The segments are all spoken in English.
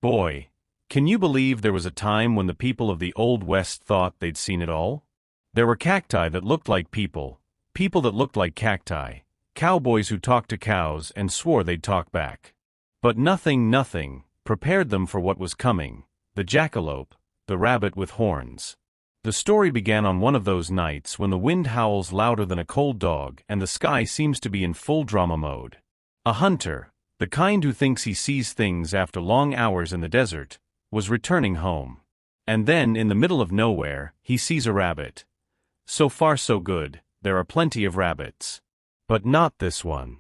Boy, can you believe there was a time when the people of the Old West thought they'd seen it all? There were cacti that looked like people, people that looked like cacti, cowboys who talked to cows and swore they'd talk back. But nothing prepared them for what was coming, the jackalope, the rabbit with horns. The story began on one of those nights when the wind howls louder than a cold dog and the sky seems to be in full drama mode. A hunter, the kind who thinks he sees things after long hours in the desert, was returning home. And then, in the middle of nowhere, he sees a rabbit. So far so good, there are plenty of rabbits. But not this one.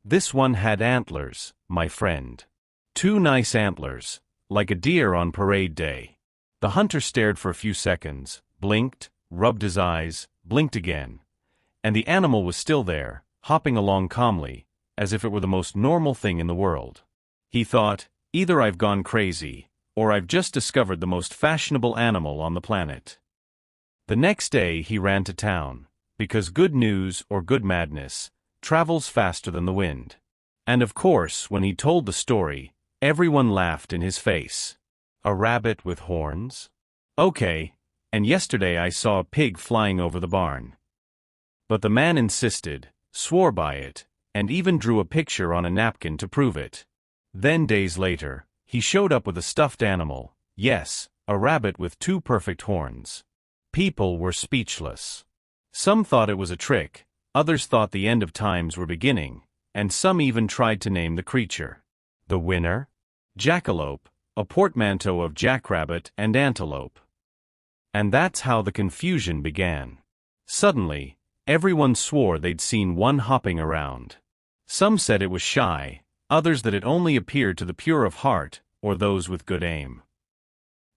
This one had antlers, my friend. 2 nice antlers, like a deer on parade day. The hunter stared for a few seconds, blinked, rubbed his eyes, blinked again. And the animal was still there, hopping along calmly, as if it were the most normal thing in the world. He thought, either I've gone crazy, or I've just discovered the most fashionable animal on the planet. The next day he ran to town, because good news or good madness travels faster than the wind. And of course, when he told the story, everyone laughed in his face. A rabbit with horns? Okay, and yesterday I saw a pig flying over the barn. But the man insisted, swore by it, and even drew a picture on a napkin to prove it. Then days later, he showed up with a stuffed animal, yes, a rabbit with 2 perfect horns. People were speechless. Some thought it was a trick, others thought the end of times were beginning, and some even tried to name the creature. The winner? Jackalope, a portmanteau of jackrabbit and antelope. And that's how the confusion began. Suddenly, everyone swore they'd seen one hopping around. Some said it was shy, others that it only appeared to the pure of heart, or those with good aim.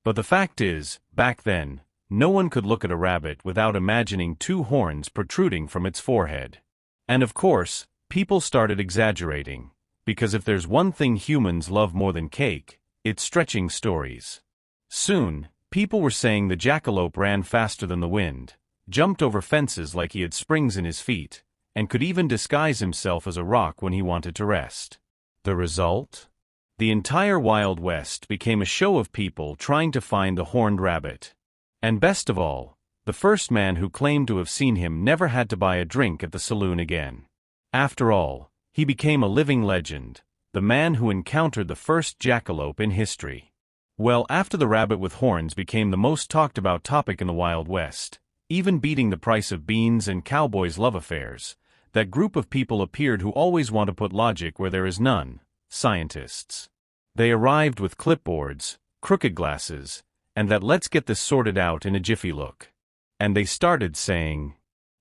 But the fact is, back then, no one could look at a rabbit without imagining 2 horns protruding from its forehead. And of course, people started exaggerating, because if there's one thing humans love more than cake, it's stretching stories. Soon, people were saying the jackalope ran faster than the wind, jumped over fences like he had springs in his feet, and could even disguise himself as a rock when he wanted to rest. The result? The entire Wild West became a show of people trying to find the horned rabbit. And best of all, the first man who claimed to have seen him never had to buy a drink at the saloon again. After all, he became a living legend, the man who encountered the first jackalope in history. Well, after the rabbit with horns became the most talked about topic in the Wild West, even beating the price of beans and cowboys' love affairs, that group of people appeared who always want to put logic where there is none, scientists. They arrived with clipboards, crooked glasses, and that let's get this sorted out in a jiffy look. And they started saying,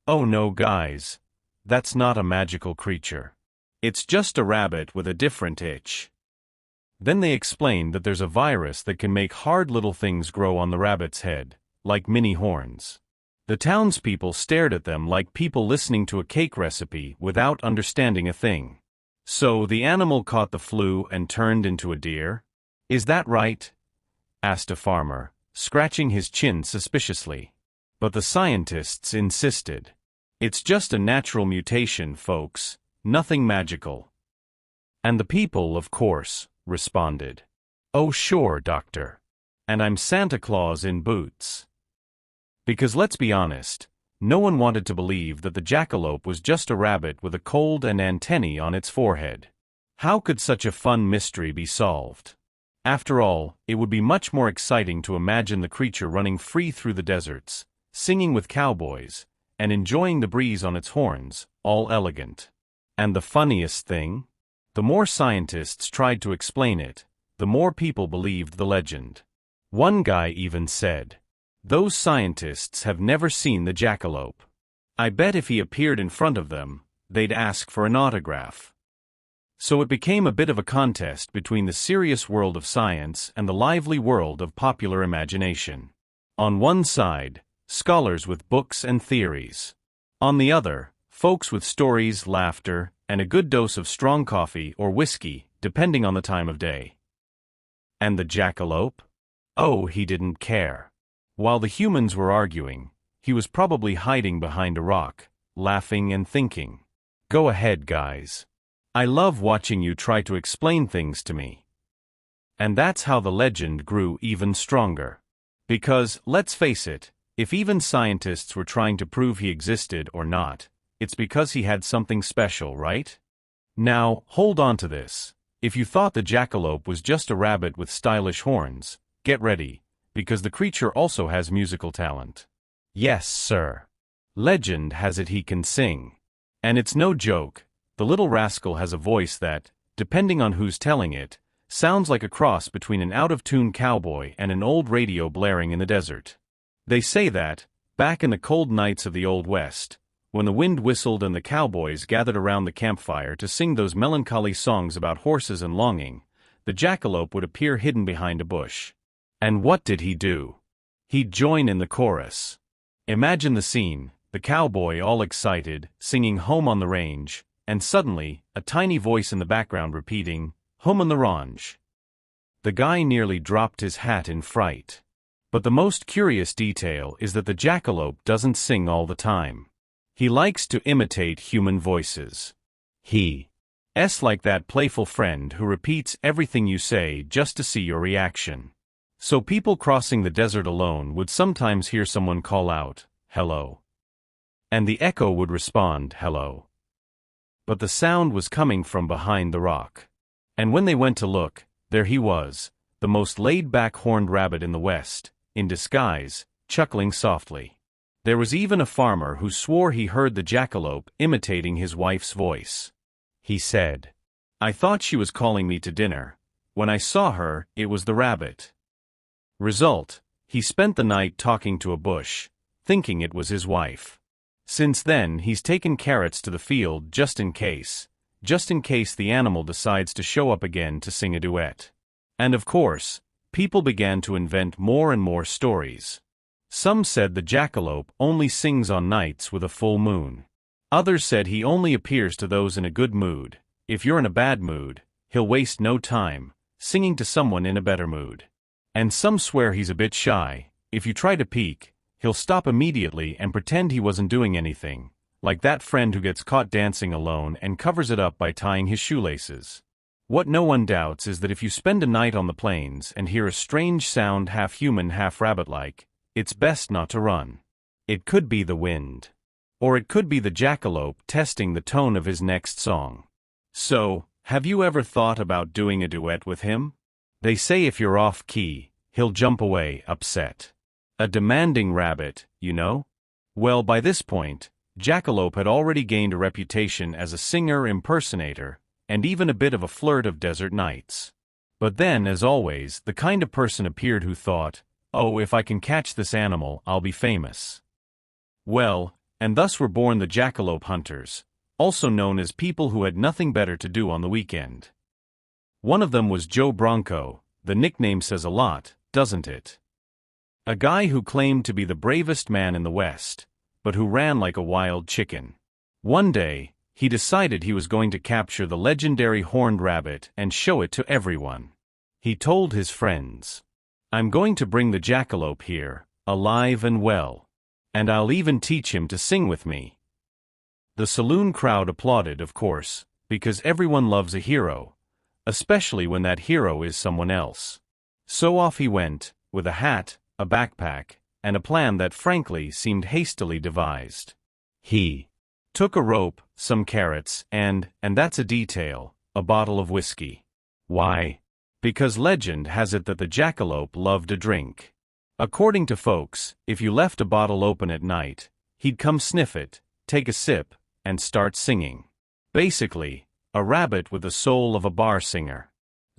"Oh no guys, that's not a magical creature. It's just a rabbit with a different itch." Then they explained that there's a virus that can make hard little things grow on the rabbit's head, like mini horns. The townspeople stared at them like people listening to a cake recipe without understanding a thing. "So the animal caught the flu and turned into a deer? Is that right?" asked a farmer, scratching his chin suspiciously. But the scientists insisted. "It's just a natural mutation, folks, nothing magical." And the people, of course, responded, "Oh sure, doctor. And I'm Santa Claus in boots." Because let's be honest, no one wanted to believe that the jackalope was just a rabbit with a cold and antennae on its forehead. How could such a fun mystery be solved? After all, it would be much more exciting to imagine the creature running free through the deserts, singing with cowboys, and enjoying the breeze on its horns, all elegant. And the funniest thing? The more scientists tried to explain it, the more people believed the legend. One guy even said, "Those scientists have never seen the jackalope. I bet if he appeared in front of them, they'd ask for an autograph." So it became a bit of a contest between the serious world of science and the lively world of popular imagination. On one side, scholars with books and theories. On the other, folks with stories, laughter, and a good dose of strong coffee or whiskey, depending on the time of day. And the jackalope? Oh, he didn't care. While the humans were arguing, he was probably hiding behind a rock, laughing and thinking. "Go ahead, guys. I love watching you try to explain things to me." And that's how the legend grew even stronger. Because, let's face it, if even scientists were trying to prove he existed or not, it's because he had something special, right? Now, hold on to this. If you thought the jackalope was just a rabbit with stylish horns, get ready, because the creature also has musical talent. Yes, sir. Legend has it he can sing. And it's no joke, the little rascal has a voice that, depending on who's telling it, sounds like a cross between an out-of-tune cowboy and an old radio blaring in the desert. They say that, back in the cold nights of the Old West, when the wind whistled and the cowboys gathered around the campfire to sing those melancholy songs about horses and longing, the jackalope would appear hidden behind a bush. And what did he do? He'd join in the chorus. Imagine the scene, the cowboy all excited, singing Home on the Range, and suddenly, a tiny voice in the background repeating, Home on the Range. The guy nearly dropped his hat in fright. But the most curious detail is that the jackalope doesn't sing all the time. He likes to imitate human voices. He's like that playful friend who repeats everything you say just to see your reaction. So people crossing the desert alone would sometimes hear someone call out, hello. And the echo would respond, hello. But the sound was coming from behind the rock. And when they went to look, there he was, the most laid-back horned rabbit in the West, in disguise, chuckling softly. There was even a farmer who swore he heard the jackalope imitating his wife's voice. He said, I thought she was calling me to dinner. When I saw her, it was the rabbit. Result, he spent the night talking to a bush, thinking it was his wife. Since then he's taken carrots to the field just in case the animal decides to show up again to sing a duet. And of course, people began to invent more and more stories. Some said the jackalope only sings on nights with a full moon. Others said he only appears to those in a good mood. If you're in a bad mood, he'll waste no time, singing to someone in a better mood. And some swear he's a bit shy. If you try to peek, he'll stop immediately and pretend he wasn't doing anything, like that friend who gets caught dancing alone and covers it up by tying his shoelaces. What no one doubts is that if you spend a night on the plains and hear a strange sound half human half rabbit-like, it's best not to run. It could be the wind. Or it could be the jackalope testing the tone of his next song. So, have you ever thought about doing a duet with him? They say if you're off key, he'll jump away upset. A demanding rabbit, you know? Well, by this point, Jackalope had already gained a reputation as a singer impersonator, and even a bit of a flirt of desert nights. But then, as always, the kind of person appeared who thought, oh, if I can catch this animal, I'll be famous. Well, and thus were born the jackalope hunters, also known as people who had nothing better to do on the weekend. One of them was Joe Bronco. The nickname says a lot, doesn't it? A guy who claimed to be the bravest man in the West, but who ran like a wild chicken. One day, he decided he was going to capture the legendary horned rabbit and show it to everyone. He told his friends, I'm going to bring the jackalope here, alive and well. And I'll even teach him to sing with me. The saloon crowd applauded, of course, because everyone loves a hero, especially when that hero is someone else. So off he went, with a hat, a backpack, and a plan that frankly seemed hastily devised. He took a rope, some carrots, and that's a detail, a bottle of whiskey. Why? Because legend has it that the jackalope loved a drink. According to folks, if you left a bottle open at night, he'd come sniff it, take a sip, and start singing. Basically, a rabbit with the soul of a bar singer.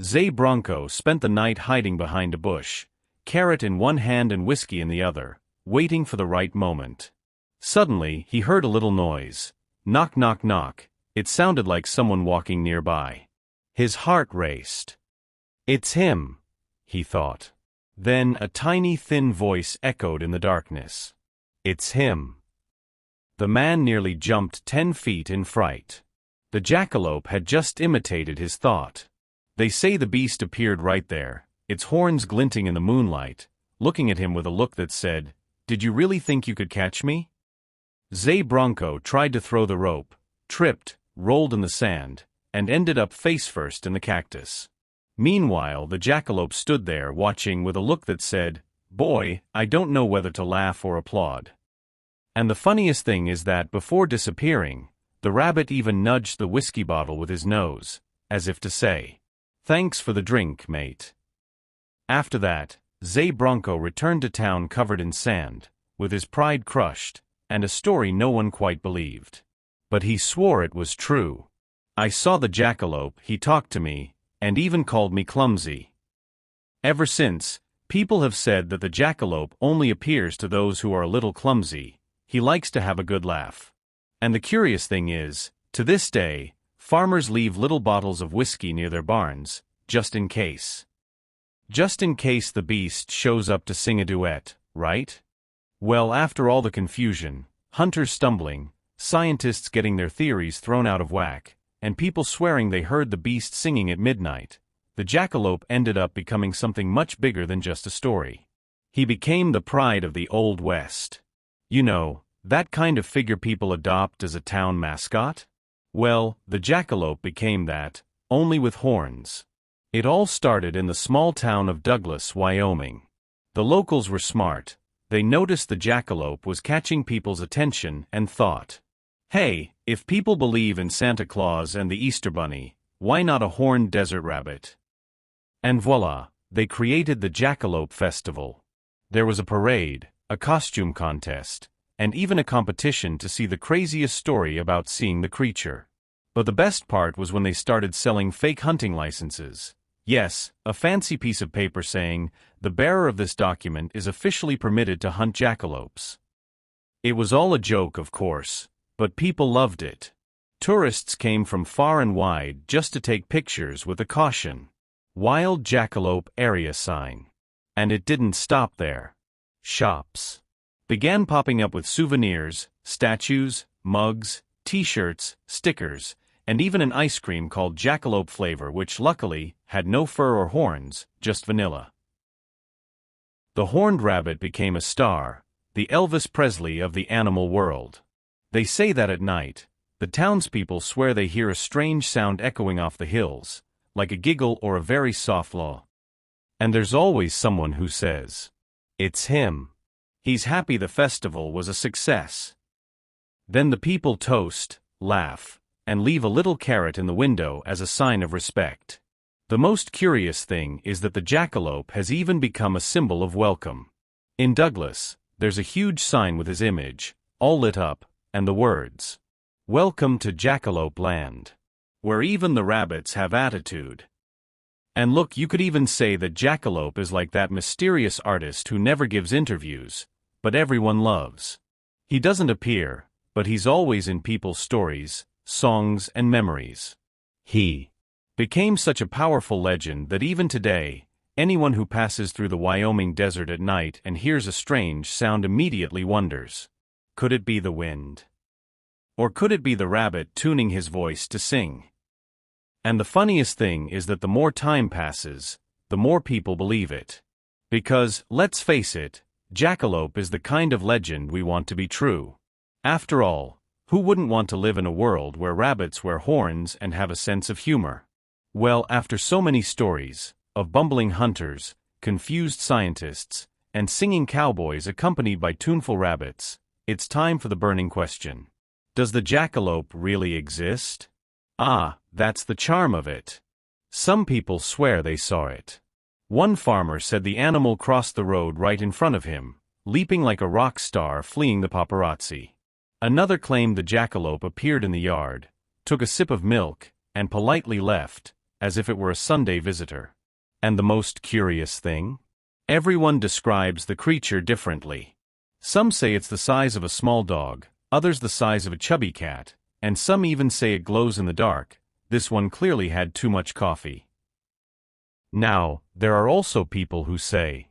Zay Bronco spent the night hiding behind a bush, carrot in one hand and whiskey in the other, waiting for the right moment. Suddenly, he heard a little noise. Knock, knock, knock. It sounded like someone walking nearby. His heart raced. It's him, he thought. Then a tiny thin voice echoed in the darkness. It's him. The man nearly jumped 10 feet in fright. The jackalope had just imitated his thought. They say the beast appeared right there, its horns glinting in the moonlight, looking at him with a look that said, Did you really think you could catch me? Zay Bronco tried to throw the rope, tripped, rolled in the sand, and ended up face first in the cactus. Meanwhile, the jackalope stood there watching with a look that said, "Boy, I don't know whether to laugh or applaud." And the funniest thing is that before disappearing, the rabbit even nudged the whiskey bottle with his nose, as if to say, "Thanks for the drink, mate." After that, Zay Bronco returned to town covered in sand, with his pride crushed, and a story no one quite believed. But he swore it was true. "I saw the jackalope, he talked to me, and even called me clumsy." Ever since, people have said that the jackalope only appears to those who are a little clumsy. He likes to have a good laugh. And the curious thing is, to this day, farmers leave little bottles of whiskey near their barns, just in case. Just in case the beast shows up to sing a duet, right? Well, after all the confusion, hunters stumbling, scientists getting their theories thrown out of whack, and people swearing they heard the beast singing at midnight, the jackalope ended up becoming something much bigger than just a story. He became the pride of the Old West. You know, that kind of figure people adopt as a town mascot? Well, the jackalope became that, only with horns. It all started in the small town of Douglas, Wyoming. The locals were smart. They noticed the jackalope was catching people's attention and thought, "Hey, if people believe in Santa Claus and the Easter Bunny, why not a horned desert rabbit?" And voila, they created the Jackalope Festival. There was a parade, a costume contest, and even a competition to see the craziest story about seeing the creature. But the best part was when they started selling fake hunting licenses. Yes, a fancy piece of paper saying, "The bearer of this document is officially permitted to hunt jackalopes." It was all a joke, of course, but people loved it. Tourists came from far and wide just to take pictures with the caution, "Wild Jackalope Area" sign. And it didn't stop there. Shops began popping up with souvenirs, statues, mugs, t-shirts, stickers, and even an ice cream called Jackalope flavor, which luckily had no fur or horns, just vanilla. The horned rabbit became a star, the Elvis Presley of the animal world. They say that at night, the townspeople swear they hear a strange sound echoing off the hills, like a giggle or a very soft lull. And there's always someone who says, "It's him." He's happy the festival was a success. Then the people toast, laugh, and leave a little carrot in the window as a sign of respect. The most curious thing is that the jackalope has even become a symbol of welcome. In Douglas, there's a huge sign with his image, all lit up, and the words, "Welcome to Jackalope Land," where even the rabbits have attitude. And look, you could even say that Jackalope is like that mysterious artist who never gives interviews, but everyone loves. He doesn't appear, but he's always in people's stories, songs, and memories. He became such a powerful legend that even today, anyone who passes through the Wyoming desert at night and hears a strange sound immediately wonders, could it be the wind? Or could it be the rabbit tuning his voice to sing? And the funniest thing is that the more time passes, the more people believe it. Because, let's face it, Jackalope is the kind of legend we want to be true. After all, who wouldn't want to live in a world where rabbits wear horns and have a sense of humor? Well, after so many stories of bumbling hunters, confused scientists, and singing cowboys accompanied by tuneful rabbits, it's time for the burning question. Does the jackalope really exist? Ah, that's the charm of it. Some people swear they saw it. One farmer said the animal crossed the road right in front of him, leaping like a rock star fleeing the paparazzi. Another claimed the jackalope appeared in the yard, took a sip of milk, and politely left, as if it were a Sunday visitor. And the most curious thing? Everyone describes the creature differently. Some say it's the size of a small dog, others the size of a chubby cat, and some even say it glows in the dark. This one clearly had too much coffee. Now, there are also people who say,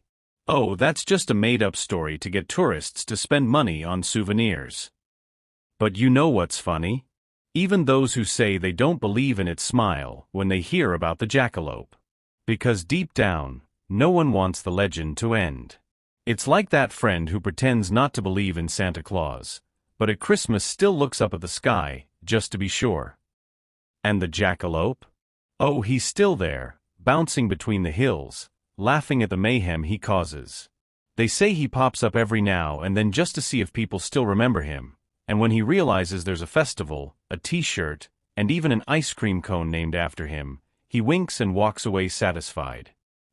"Oh, that's just a made-up story to get tourists to spend money on souvenirs." But you know what's funny? Even those who say they don't believe in it smile when they hear about the jackalope. Because deep down, no one wants the legend to end. It's like that friend who pretends not to believe in Santa Claus, but at Christmas still looks up at the sky, just to be sure. And the jackalope? Oh, he's still there, bouncing between the hills, laughing at the mayhem he causes. They say he pops up every now and then just to see if people still remember him, and when he realizes there's a festival, a t-shirt, and even an ice cream cone named after him, he winks and walks away satisfied.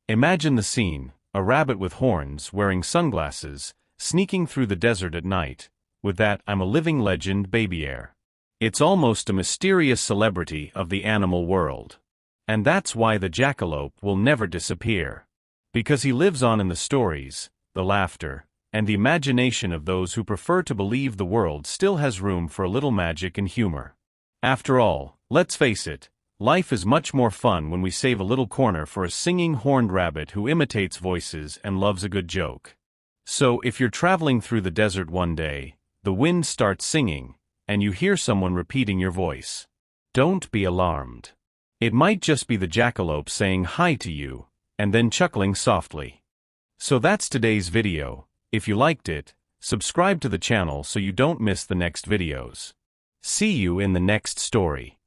Imagine the scene, a rabbit with horns, wearing sunglasses, sneaking through the desert at night, with that "I'm a living legend" baby air. It's almost a mysterious celebrity of the animal world. And that's why the jackalope will never disappear. Because he lives on in the stories, the laughter, and the imagination of those who prefer to believe the world still has room for a little magic and humor. After all, let's face it, life is much more fun when we save a little corner for a singing horned rabbit who imitates voices and loves a good joke. So if you're traveling through the desert one day, the wind starts singing, and you hear someone repeating your voice, don't be alarmed. It might just be the jackalope saying hi to you, and then chuckling softly. So that's today's video. If you liked it, subscribe to the channel so you don't miss the next videos. See you in the next story.